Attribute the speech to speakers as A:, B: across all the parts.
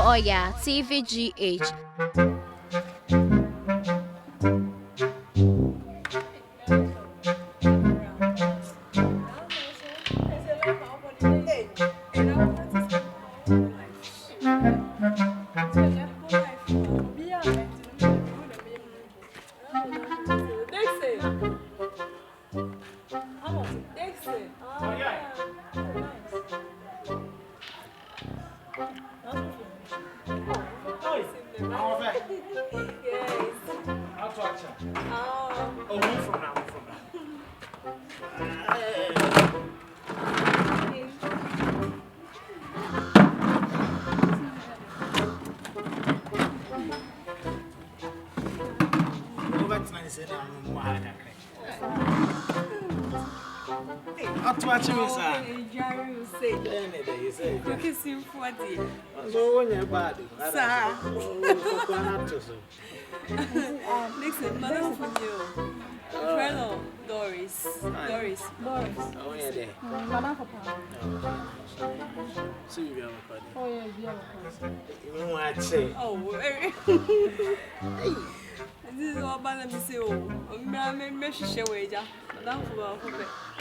A: Oya TVGH.
B: Listen, madam for you. Friend of Doris. Doris.
C: Oh, yeah, there.
D: Madam Papa.
C: So you have a party.
D: Oh, yeah, you have a party.
C: You know what I say?
B: Oh, this is all about me say, oh, me share wage. Madam for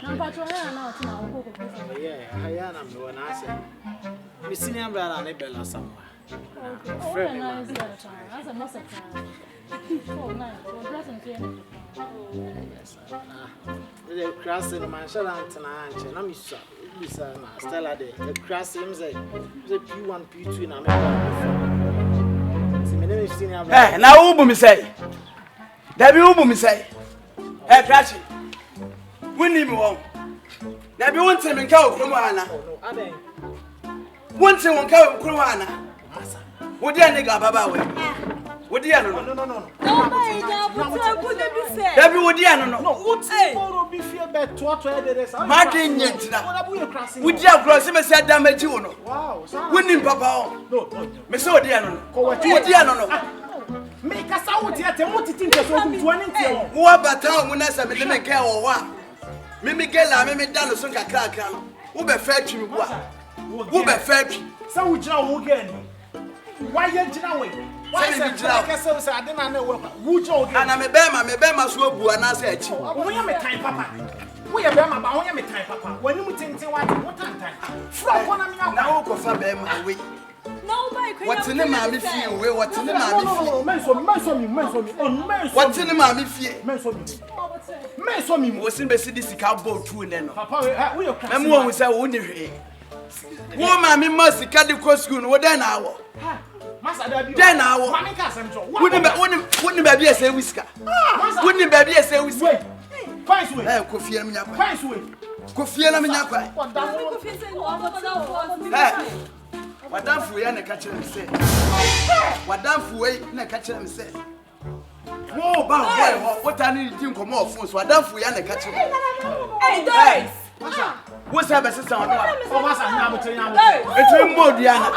D: Now, but I am not now.
C: Yeah, I am the one I say. We see him brother and Bella somewhere.
D: Oh, very nice the other time. That's a most of time. Oh, nice. We're dressing here.
C: Yes, the crossing my shallant and I'm sorry. Stella, the crossing is a P1, P2 in America.
E: Eh, now who me say? There be who me say? Eh, crash. We need more. There be one time in Cow Crumana. One time in Cow Crumana. What do you nigga Baba? What do you know? No. There be what do you know?
C: No, what's tomorrow be fear bed to what
E: Martin Yentina. Would you have crossed him and said damage you know?
C: Wow,
E: Winning Papa.
C: no.
E: Miss Odiano. What do you know?
C: Make us out here to what it is to an intel.
E: What about town when I said, Mimi Gale or what? Mimi Gala, Mimi Danosunka Crack. Who be fetch you? Who be fetch?
C: So we draw again. Why you draw away? Why is it that I didn't know what?
E: And I'm a bema swobu and I said,
C: we are time, Papa. We are Bema, but we are time, Papa. When you think what time? From one of me
E: now, go for Bema away. What's in the mammy feel? What's in the mammy feel? What's in the mammy feel? Men was in the city cowboy too, and then Papa, we are was a wounded. Woman, must cut the cross school, what then hour? Then hour. Wouldn't baby say whisker? Wouldn't baby say whisker? Kofi and Kofi what damn for you catch him say? What damn for you catch him say? Whoa, boy, what I need to think of more phones. What damn for you catch him?
B: Hey, Doris!
E: What's that, sister?
C: It's
E: a more Diana.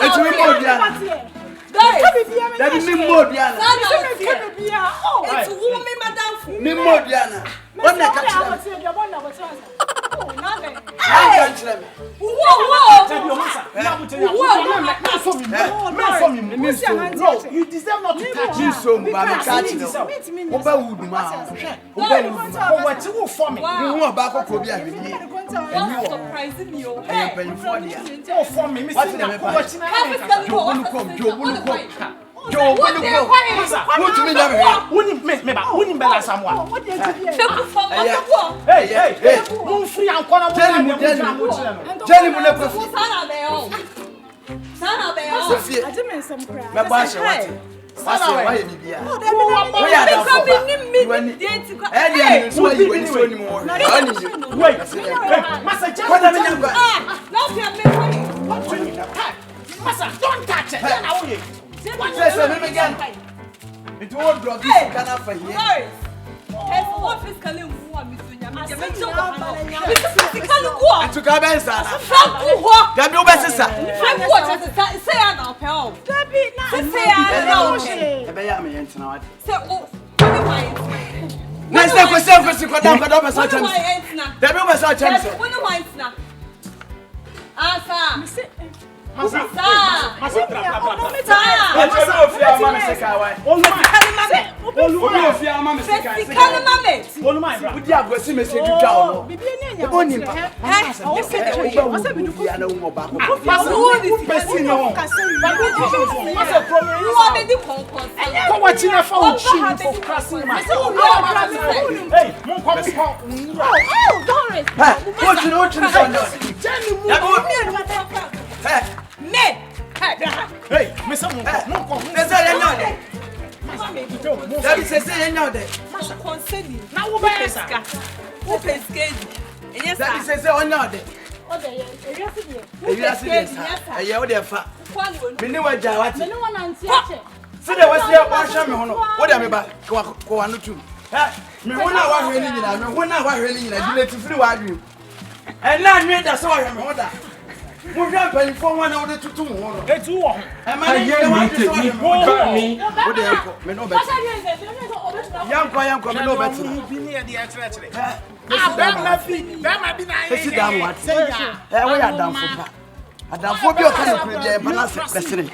E: It's a more Diana. That is more Diana.
B: It's woman, madam.
E: More Diana. What the catch him? I can't tell me.
C: No, you deserve not to touch
E: me so much.
C: What you for me?
E: You want back of Kobe and
B: you surprising me.
E: I am paying for you.
C: Oh, for me, Miss
E: Joe, what do you go?
C: Wouldn't better someone. Hey, move free and corner.
E: Tell him,
D: I did make some cry.
E: my boss, why you be here?
C: Don't touch it.
E: What says him again? It won't drop this canal for here.
B: What physically want me to
E: to Gabenza. There be no sister.
B: Say I now, pal. Say I know. Say oh.
E: Next time we say we sit down, but such a there be such a
B: Asa.
C: Hey, Miss Munko.
E: That is say now there.
C: Now we buy us.
E: That is say on now there. You see this. Eh, what dey fa. Me ne wa ja what.
D: Me no want anti ache.
E: See the was here one shame me hono. What dey me ba ko anu tu. Me wona wa hwe ni nyina, me wona wa hwe ni nyina, dile ti free wa adwem. And na nwe da so wa hwe me hoda. Mo hwe pan fo wana wo de tutu mo hono.
C: Etu wo.
E: E ma ne ye wa ti so me wo de ko me no bet. Yanko me no bet.
C: Bi ni e de akyerɛkyerɛ. Bema bi na ye.
E: Esi dam what. Eh we ya dam fo pa. Adamfo bi o ka no kure bi e pa na se besere.